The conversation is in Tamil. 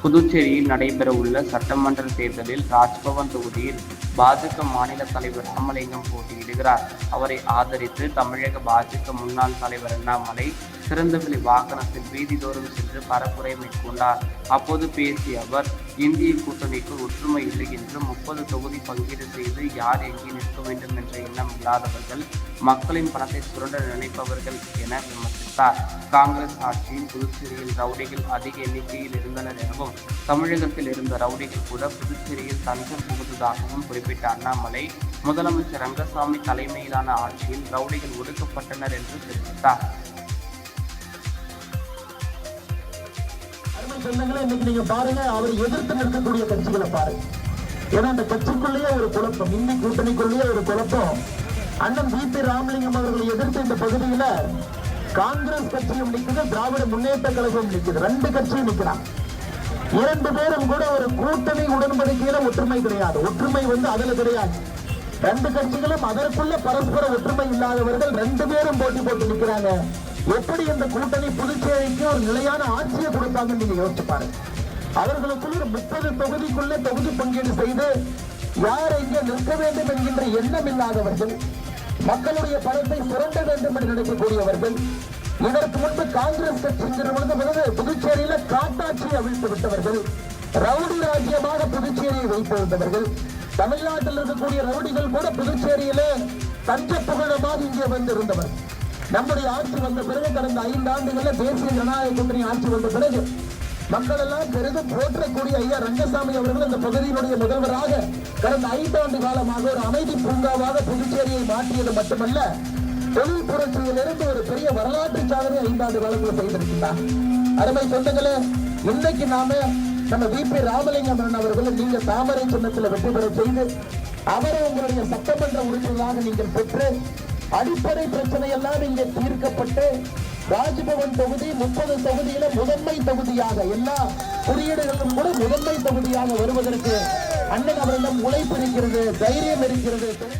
புதுச்சேரியில் நடைபெறவுள்ள சட்டமன்ற தேர்தலில் ராஜ்பவன் தொகுதியில் பாஜக மாநில தலைவர் ராமலிங்கம் போட்டியிடுகிறார். அவரை ஆதரித்து தமிழக பாஜக முன்னாள் தலைவர் அண்ணாமலை திறந்தவெளி வாகனத்தில் வீதிதோறும் சென்று பரப்புரை மேற்கொண்டார். அப்போது பேசிய அவர், இந்திய கூட்டணிக்கு ஒற்றுமை இல்லை என்றும் 30 தொகுதி பங்கீடு செய்து யார் எங்கே நிற்க வேண்டும் என்ற எண்ணம் இல்லாதவர்கள், மக்களின் பணத்தை சுரண்ட நினைப்பவர்கள் என விமர்சித்தார். காங்கிரஸ் ஆட்சியில் புதுச்சேரியில் ரவுடிகள் அதிக எண்ணிக்கையில் இருந்தனர் எனவும், தமிழகத்தில் இருந்த ரவுடிகள் கூட புதுச்சேரியில் தஞ்சம் புகுந்ததாகவும் குறிப்பிட்ட அண்ணாமலை, முதலமைச்சர் ரங்கசாமி தலைமையிலான ஆட்சியில் ரவுடிகள் ஒடுக்கப்பட்டனர் என்று தெரிவித்தார். இன்னைக்கு நீங்க பாருங்க, அவர் எதிர்த்து நிற்கக்கூடிய கட்சிகளை பாருங்க. ஏன்னா அந்த கட்சிக்குள்ளேயே ஒரு குழப்பம், இந்தி கூட்டணிக்குள்ளேயே ஒரு குழப்பம். அண்ணன் வி.பி. ராமலிங்கம் அவர்களை எதிர்த்து இந்த பகுதியில காங்கிரஸ் கட்சியும் நிற்குது, திராவிட முன்னேற்ற கழகம் நிற்குது. 2 கட்சியும் நிற்கிறான். 2 பேரும் கூட ஒரு கூட்டணி உடன்படிக்கையில ஒற்றுமை கிடையாது. ஒற்றுமை அதுல கிடையாது. 2 கட்சிகளும் அதற்குள்ள பரஸ்பர ஒற்றுமை இல்லாதவர்கள் 2 பேரும் போட்டி போட்டு நிற்கிறாங்க. எப்படி இந்த கூட்டணி புதுச்சேரிக்கு ஒரு நிலையான ஆட்சியை கொடுப்பாங்கன்னு நீங்க யோசிச்சு பாருங்க. அவர்களுக்குள்ள 30 தொகுதிக்குள்ள தொகுதி பங்கீடு செய்து யார் எங்கே நிற்க வேண்டும் என்கின்ற எண்ணம் இல்லாதவர்கள், மக்களுடைய பணத்தை சுரண்ட வேண்டும் என்று நினைக்கக்கூடியவர்கள், இதற்கு முன்பு காங்கிரஸ் கட்சி புதுச்சேரியில காட்டாட்சியை அவிழ்த்து விட்டவர்கள், ரவுடி ராஜ்யமாக புதுச்சேரியை வைத்திருந்தவர்கள், தமிழ்நாட்டில் இருக்கக்கூடிய ரவுடிகள் கூட புதுச்சேரியில தஞ்ச புகழமாக இங்கே வந்திருந்தவர். நம்முடைய ஆட்சி வந்த பிறகு கடந்த 5 ஆண்டுகள்ல தேசிய ஜனநாயக கூட்டணி ஆட்சி வந்த பிறகு மக்கள் எல்லாம் பெரிதும் போற்றக்கூடிய ஐயா ரங்கசாமி அவர்கள் இந்த பகுதியினுடைய முதல்வராக கடந்த 5 ஆண்டு காலமாக ஒரு அமைதி பூங்காவாக புதுச்சேரியை மாற்றியது மட்டுமல்ல, தொழில் புரட்சியிலிருந்து ஒரு பெரிய வரலாற்று சாதனை 5 ஆண்டு காலத்தில் செய்திருக்கிறார். அருமை சொந்தங்களே, இன்னைக்கு நாம நம்ம வி.பி. ராமலிங்கம் அவர்களை நீங்க தாமரை சின்னத்தில் வெற்றி பெற செய்து அவரை உங்களுடைய சட்டமன்ற உறுப்பினராக நீங்கள் பெற்று அடிப்படை பிரச்சனை எல்லாம் இங்கே தீர்க்கப்பட்டு ராஜ்பவன் தொகுதி 30 தொகுதியில முதன்மை தொகுதியாக, எல்லா குறியீடுகளும் கூட முதன்மை தொகுதியாக வருவதற்கு அண்ணன் அவரிடம் உழைப்பு இருக்கிறது, தைரியம் இருக்கிறது.